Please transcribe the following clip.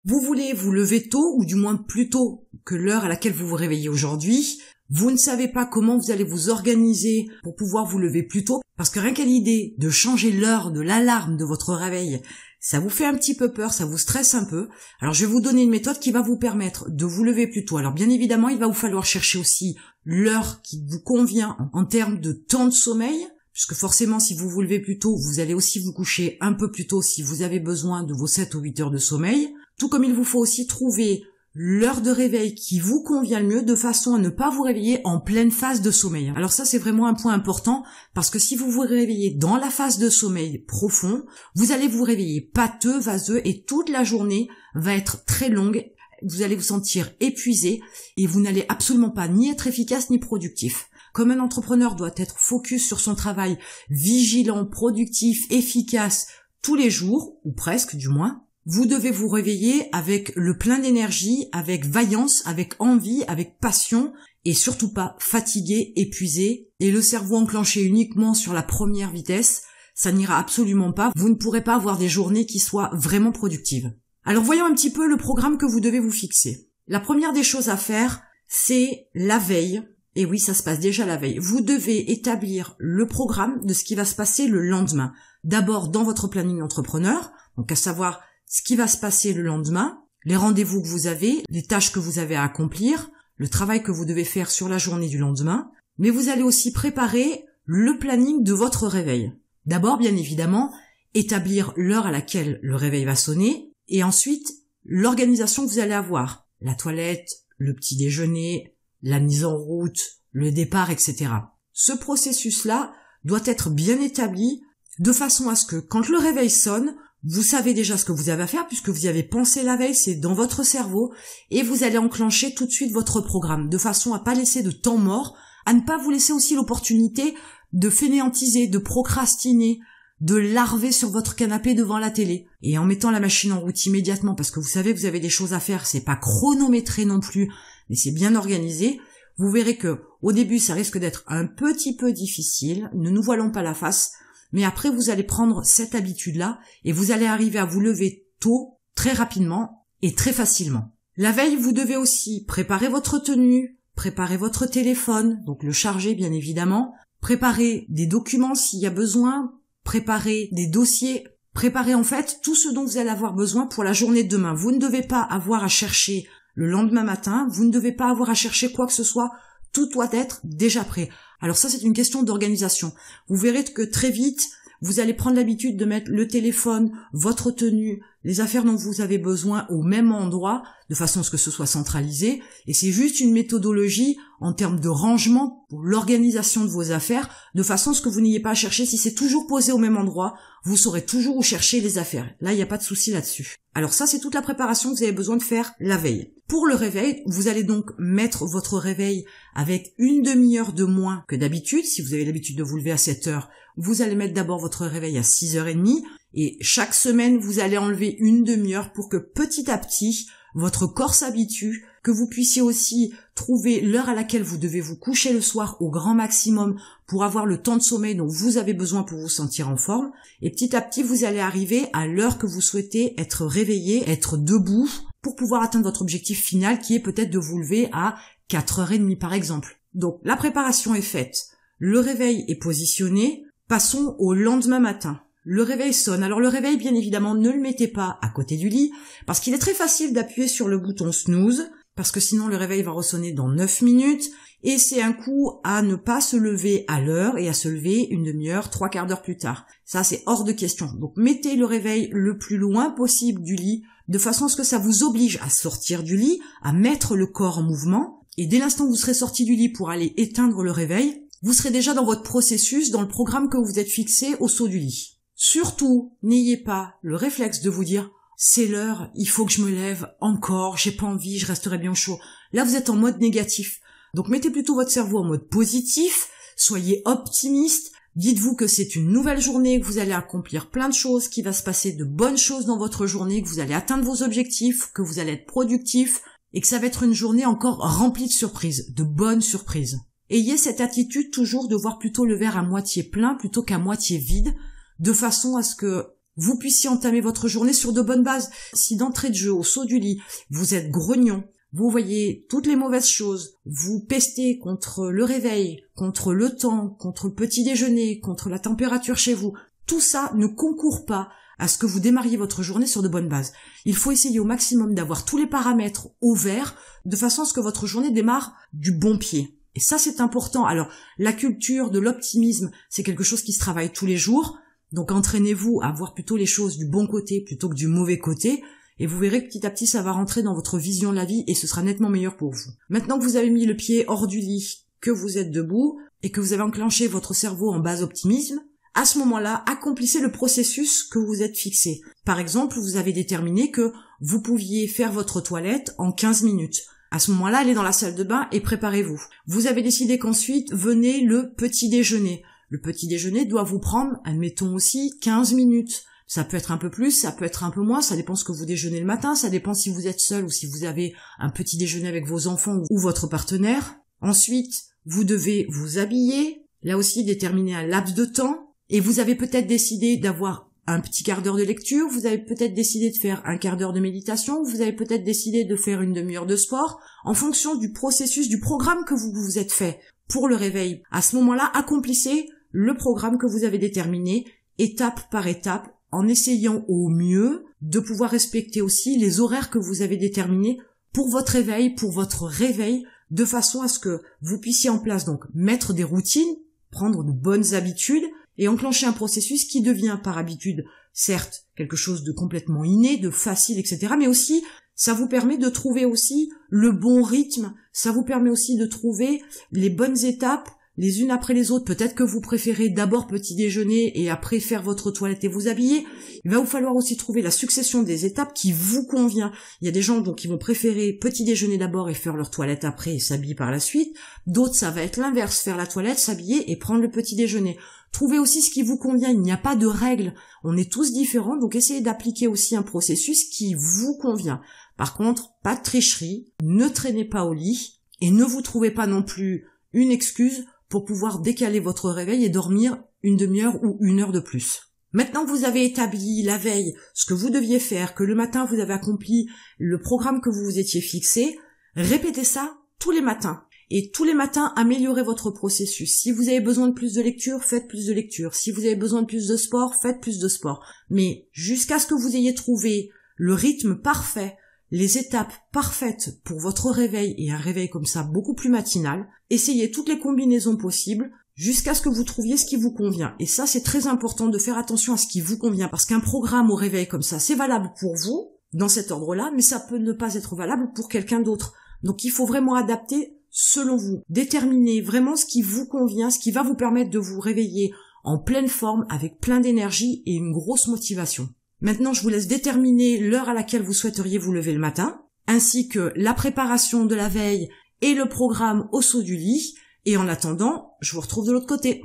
Vous voulez vous lever tôt, ou du moins plus tôt que l'heure à laquelle vous vous réveillez aujourd'hui. Vous ne savez pas comment vous allez vous organiser pour pouvoir vous lever plus tôt, parce que rien qu'à l'idée de changer l'heure de l'alarme de votre réveil, ça vous fait un petit peu peur, ça vous stresse un peu. Alors je vais vous donner une méthode qui va vous permettre de vous lever plus tôt. Alors bien évidemment, il va vous falloir chercher aussi l'heure qui vous convient en termes de temps de sommeil, puisque forcément si vous vous levez plus tôt, vous allez aussi vous coucher un peu plus tôt si vous avez besoin de vos 7 ou 8 heures de sommeil. Tout comme il vous faut aussi trouver l'heure de réveil qui vous convient le mieux, de façon à ne pas vous réveiller en pleine phase de sommeil. Alors ça, c'est vraiment un point important, parce que si vous vous réveillez dans la phase de sommeil profond, vous allez vous réveiller pâteux, vaseux, et toute la journée va être très longue. Vous allez vous sentir épuisé, et vous n'allez absolument pas ni être efficace ni productif. Comme un entrepreneur doit être focus sur son travail, vigilant, productif, efficace, tous les jours, ou presque du moins, vous devez vous réveiller avec le plein d'énergie, avec vaillance, avec envie, avec passion, et surtout pas fatigué, épuisé, et le cerveau enclenché uniquement sur la première vitesse. Ça n'ira absolument pas. Vous ne pourrez pas avoir des journées qui soient vraiment productives. Alors voyons un petit peu le programme que vous devez vous fixer. La première des choses à faire, c'est la veille. Et oui, ça se passe déjà la veille. Vous devez établir le programme de ce qui va se passer le lendemain. D'abord dans votre planning entrepreneur, donc à savoir ce qui va se passer le lendemain, les rendez-vous que vous avez, les tâches que vous avez à accomplir, le travail que vous devez faire sur la journée du lendemain, mais vous allez aussi préparer le planning de votre réveil. D'abord, bien évidemment, établir l'heure à laquelle le réveil va sonner, et ensuite, l'organisation que vous allez avoir. La toilette, le petit déjeuner, la mise en route, le départ, etc. Ce processus-là doit être bien établi de façon à ce que, quand le réveil sonne, vous savez déjà ce que vous avez à faire puisque vous y avez pensé la veille, c'est dans votre cerveau, et vous allez enclencher tout de suite votre programme, de façon à pas laisser de temps mort, à ne pas vous laisser aussi l'opportunité de fainéantiser, de procrastiner, de larver sur votre canapé devant la télé. Et en mettant la machine en route immédiatement, parce que vous savez, vous avez des choses à faire, c'est pas chronométré non plus, mais c'est bien organisé, vous verrez que au début ça risque d'être un petit peu difficile, ne nous voilons pas la face, mais après vous allez prendre cette habitude-là et vous allez arriver à vous lever tôt, très rapidement et très facilement. La veille, vous devez aussi préparer votre tenue, préparer votre téléphone, donc le charger bien évidemment, préparer des documents s'il y a besoin, préparer des dossiers, préparer en fait tout ce dont vous allez avoir besoin pour la journée de demain. Vous ne devez pas avoir à chercher le lendemain matin, vous ne devez pas avoir à chercher quoi que ce soit, tout doit être déjà prêt. Alors ça, c'est une question d'organisation. Vous verrez que très vite, vous allez prendre l'habitude de mettre le téléphone, votre tenue, les affaires dont vous avez besoin au même endroit, de façon à ce que ce soit centralisé. Et c'est juste une méthodologie en termes de rangement pour l'organisation de vos affaires, de façon à ce que vous n'ayez pas à chercher. Si c'est toujours posé au même endroit, vous saurez toujours où chercher les affaires. Là, il n'y a pas de souci là-dessus. Alors ça, c'est toute la préparation que vous avez besoin de faire la veille. Pour le réveil, vous allez donc mettre votre réveil avec une demi-heure de moins que d'habitude. Si vous avez l'habitude de vous lever à 7 heures, vous allez mettre d'abord votre réveil à 6h30. Et chaque semaine, vous allez enlever une demi-heure pour que petit à petit, votre corps s'habitue, que vous puissiez aussi trouver l'heure à laquelle vous devez vous coucher le soir au grand maximum pour avoir le temps de sommeil dont vous avez besoin pour vous sentir en forme. Et petit à petit, vous allez arriver à l'heure que vous souhaitez être réveillé, être debout, pour pouvoir atteindre votre objectif final qui est peut-être de vous lever à 4h30 par exemple. Donc la préparation est faite, le réveil est positionné, passons au lendemain matin. Le réveil sonne. Alors le réveil, bien évidemment, ne le mettez pas à côté du lit, parce qu'il est très facile d'appuyer sur le bouton snooze, parce que sinon le réveil va ressonner dans 9 minutes, et c'est un coup à ne pas se lever à l'heure et à se lever une demi-heure, 3/4 d'heure plus tard. Ça, c'est hors de question. Donc mettez le réveil le plus loin possible du lit, de façon à ce que ça vous oblige à sortir du lit, à mettre le corps en mouvement, et dès l'instant où vous serez sorti du lit pour aller éteindre le réveil, vous serez déjà dans votre processus, dans le programme que vous êtes fixé au saut du lit. Surtout, n'ayez pas le réflexe de vous dire « c'est l'heure, il faut que je me lève encore, j'ai pas envie, je resterai bien chaud ». Là, vous êtes en mode négatif. Donc mettez plutôt votre cerveau en mode positif, soyez optimiste, dites-vous que c'est une nouvelle journée, que vous allez accomplir plein de choses, qu'il va se passer de bonnes choses dans votre journée, que vous allez atteindre vos objectifs, que vous allez être productif, et que ça va être une journée encore remplie de surprises, de bonnes surprises. Ayez cette attitude toujours de voir plutôt le verre à moitié plein plutôt qu'à moitié vide, de façon à ce que vous puissiez entamer votre journée sur de bonnes bases. Si d'entrée de jeu, au saut du lit, vous êtes grognon, vous voyez toutes les mauvaises choses, vous pestez contre le réveil, contre le temps, contre le petit déjeuner, contre la température chez vous, tout ça ne concourt pas à ce que vous démarriez votre journée sur de bonnes bases. Il faut essayer au maximum d'avoir tous les paramètres au vert, de façon à ce que votre journée démarre du bon pied. Et ça, c'est important. Alors, la culture de l'optimisme, c'est quelque chose qui se travaille tous les jours. Donc, entraînez-vous à voir plutôt les choses du bon côté plutôt que du mauvais côté. Et vous verrez que petit à petit, ça va rentrer dans votre vision de la vie et ce sera nettement meilleur pour vous. Maintenant que vous avez mis le pied hors du lit, que vous êtes debout et que vous avez enclenché votre cerveau en base optimisme, à ce moment-là, accomplissez le processus que vous êtes fixé. Par exemple, vous avez déterminé que vous pouviez faire votre toilette en 15 minutes. À ce moment-là, allez dans la salle de bain et préparez-vous. Vous avez décidé qu'ensuite venait le petit déjeuner. Le petit déjeuner doit vous prendre, admettons aussi, 15 minutes. Ça peut être un peu plus, ça peut être un peu moins, ça dépend ce que vous déjeunez le matin, ça dépend si vous êtes seul ou si vous avez un petit déjeuner avec vos enfants ou votre partenaire. Ensuite, vous devez vous habiller, là aussi déterminer un laps de temps. Et vous avez peut-être décidé d'avoir un petit quart d'heure de lecture, vous avez peut-être décidé de faire un quart d'heure de méditation, vous avez peut-être décidé de faire une demi-heure de sport, en fonction du processus, du programme que vous vous êtes fait pour le réveil. À ce moment-là, accomplissez le programme que vous avez déterminé, étape par étape, en essayant au mieux de pouvoir respecter aussi les horaires que vous avez déterminés pour votre réveil, de façon à ce que vous puissiez en place donc mettre des routines, prendre de bonnes habitudes, et enclencher un processus qui devient par habitude, certes, quelque chose de complètement inné, de facile, etc. Mais aussi, ça vous permet de trouver aussi le bon rythme, ça vous permet aussi de trouver les bonnes étapes, les unes après les autres. Peut-être que vous préférez d'abord petit déjeuner et après faire votre toilette et vous habiller. Il va vous falloir aussi trouver la succession des étapes qui vous convient. Il y a des gens donc qui vont préférer petit déjeuner d'abord et faire leur toilette après et s'habiller par la suite. D'autres, ça va être l'inverse, faire la toilette, s'habiller et prendre le petit déjeuner. Trouvez aussi ce qui vous convient, il n'y a pas de règles, on est tous différents, donc essayez d'appliquer aussi un processus qui vous convient. Par contre, pas de tricherie, ne traînez pas au lit, et ne vous trouvez pas non plus une excuse pour pouvoir décaler votre réveil et dormir une demi-heure ou une heure de plus. Maintenant que vous avez établi la veille ce que vous deviez faire, que le matin vous avez accompli le programme que vous vous étiez fixé, répétez ça tous les matins. Et tous les matins, améliorez votre processus. Si vous avez besoin de plus de lecture, faites plus de lecture. Si vous avez besoin de plus de sport, faites plus de sport. Mais jusqu'à ce que vous ayez trouvé le rythme parfait, les étapes parfaites pour votre réveil, et un réveil comme ça beaucoup plus matinal, essayez toutes les combinaisons possibles jusqu'à ce que vous trouviez ce qui vous convient. Et ça, c'est très important de faire attention à ce qui vous convient, parce qu'un programme au réveil comme ça, c'est valable pour vous, dans cet ordre-là, mais ça peut ne pas être valable pour quelqu'un d'autre. Donc il faut vraiment adapter selon vous. Déterminez vraiment ce qui vous convient, ce qui va vous permettre de vous réveiller en pleine forme, avec plein d'énergie et une grosse motivation. Maintenant, je vous laisse déterminer l'heure à laquelle vous souhaiteriez vous lever le matin, ainsi que la préparation de la veille et le programme au saut du lit. Et en attendant, je vous retrouve de l'autre côté.